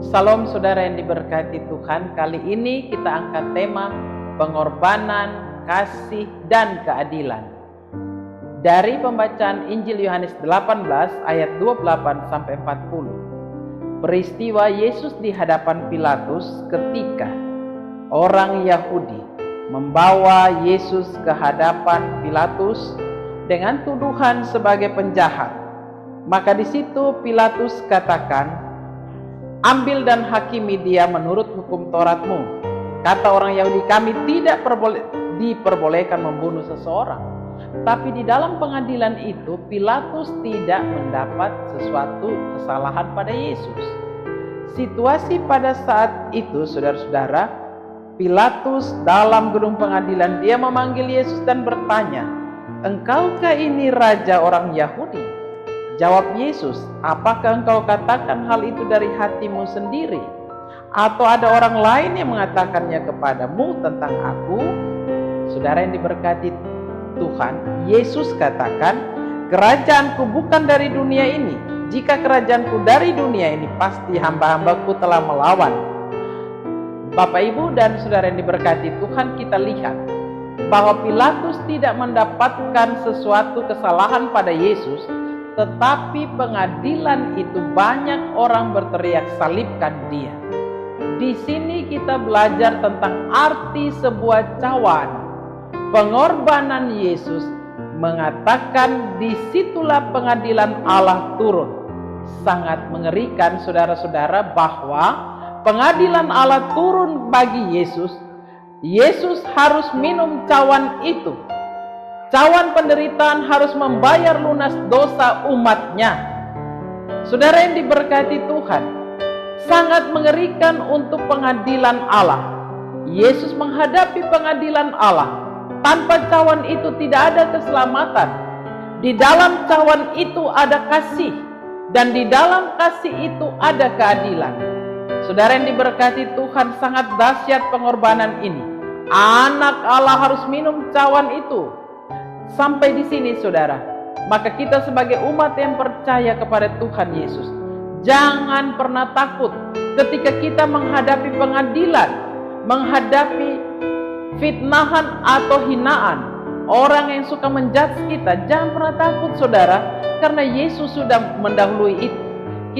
Salam saudara yang diberkati Tuhan. Kali ini kita angkat tema pengorbanan, kasih, dan keadilan. Dari pembacaan Injil Yohanes 18 ayat 28 sampai 40. Peristiwa Yesus di hadapan Pilatus ketika orang Yahudi membawa Yesus ke hadapan Pilatus dengan tuduhan sebagai penjahat. Maka di situ Pilatus katakan, "Ambil dan hakimi dia menurut hukum Tauratmu." Kata orang Yahudi, "Kami tidak diperbolehkan membunuh seseorang." Tapi di dalam pengadilan itu Pilatus tidak mendapat sesuatu kesalahan pada Yesus. Situasi pada saat itu, saudara-saudara, Pilatus dalam gedung pengadilan, dia memanggil Yesus dan bertanya, "Engkaukah ini raja orang Yahudi?" Jawab Yesus, "Apakah engkau katakan hal itu dari hatimu sendiri? Atau ada orang lain yang mengatakannya kepadamu tentang aku?" Saudara yang diberkati Tuhan, Yesus katakan, "Kerajaanku bukan dari dunia ini. Jika kerajaanku dari dunia ini, pasti hamba-hambaku telah melawan." Bapak, Ibu, dan saudara yang diberkati Tuhan, kita lihat bahwa Pilatus tidak mendapatkan sesuatu kesalahan pada Yesus, tetapi pengadilan itu banyak orang berteriak, "Salibkan dia." Di sini kita belajar tentang arti sebuah cawan. Pengorbanan Yesus mengatakan disitulah pengadilan Allah turun. Sangat mengerikan saudara-saudara bahwa pengadilan Allah turun bagi Yesus. Yesus harus minum cawan itu. Cawan penderitaan, harus membayar lunas dosa umatnya. Saudara yang diberkati Tuhan, sangat mengerikan untuk pengadilan Allah. Yesus menghadapi pengadilan Allah. Tanpa cawan itu tidak ada keselamatan. Di dalam cawan itu ada kasih, dan di dalam kasih itu ada keadilan. Saudara yang diberkati Tuhan, sangat dahsyat pengorbanan ini. Anak Allah harus minum cawan itu. Sampai di sini saudara, maka kita sebagai umat yang percaya kepada Tuhan Yesus, jangan pernah takut ketika kita menghadapi pengadilan, menghadapi fitnahan atau hinaan, orang yang suka menjudge kita. Jangan pernah takut saudara, karena Yesus sudah mendahului itu.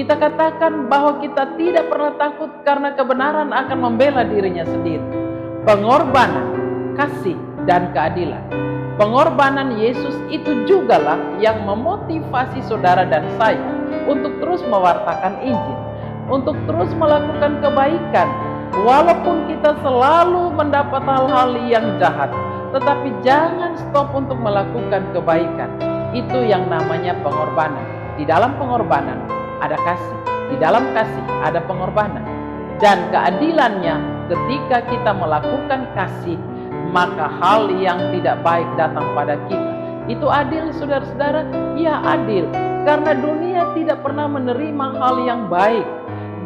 Kita katakan bahwa kita tidak pernah takut karena kebenaran akan membela dirinya sendiri. Pengorbanan, kasih, dan keadilan. Pengorbanan Yesus itu jugalah yang memotivasi saudara dan saya untuk terus mewartakan Injil, untuk terus melakukan kebaikan. Walaupun kita selalu mendapat hal-hal yang jahat, tetapi jangan stop untuk melakukan kebaikan. Itu yang namanya pengorbanan. Di dalam pengorbanan ada kasih, di dalam kasih ada pengorbanan. Dan keadilannya, ketika kita melakukan kasih, maka hal yang tidak baik datang pada kita. Itu adil saudara-saudara? Ya, adil. Karena dunia tidak pernah menerima hal yang baik.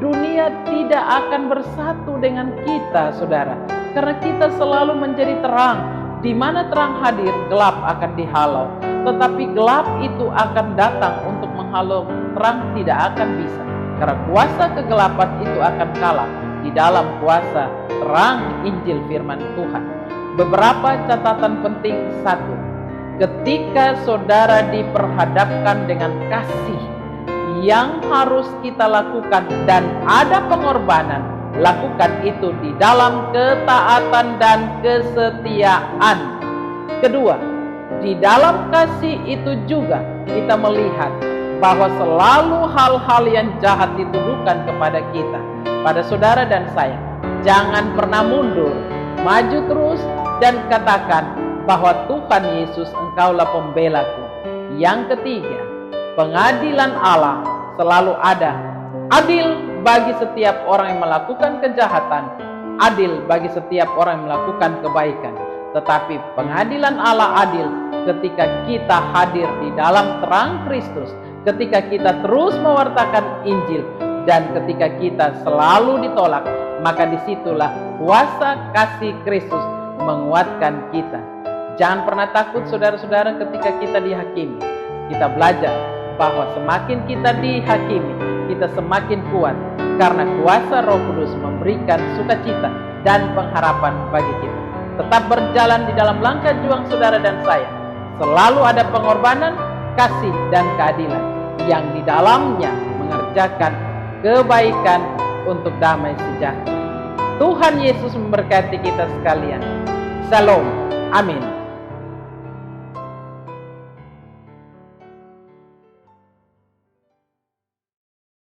Dunia tidak akan bersatu dengan kita, saudara. Karena kita selalu menjadi terang. Di mana terang hadir, gelap akan dihalau. Tetapi gelap itu akan datang untuk menghalau terang, tidak akan bisa. Karena kuasa kegelapan itu akan kalah di dalam kuasa terang Injil firman Tuhan. Beberapa catatan penting. Satu, ketika saudara diperhadapkan dengan kasih yang harus kita lakukan dan ada pengorbanan, lakukan itu di dalam ketaatan dan kesetiaan. Kedua, di dalam kasih itu juga kita melihat bahwa selalu hal-hal yang jahat dituduhkan kepada kita, pada saudara dan saya. Jangan pernah mundur, maju terus dan katakan bahwa Tuhan Yesus, Engkaulah pembelaku. Yang ketiga, pengadilan Allah selalu ada. Adil bagi setiap orang yang melakukan kejahatan, adil bagi setiap orang yang melakukan kebaikan. Tetapi pengadilan Allah adil ketika kita hadir di dalam terang Kristus, ketika kita terus mewartakan Injil, dan ketika kita selalu ditolak, maka disitulah kuasa kasih Kristus menguatkan kita. Jangan pernah takut saudara-saudara ketika kita dihakimi. Kita belajar bahwa semakin kita dihakimi, kita semakin kuat. karena kuasa Roh Kudus memberikan sukacita dan pengharapan bagi kita. Tetap berjalan di dalam langkah juang saudara dan saya. Selalu ada pengorbanan, kasih, dan keadilan yang di dalamnya mengerjakan kebaikan untuk damai sejahtera. Tuhan Yesus memberkati kita sekalian. Shalom. Amin.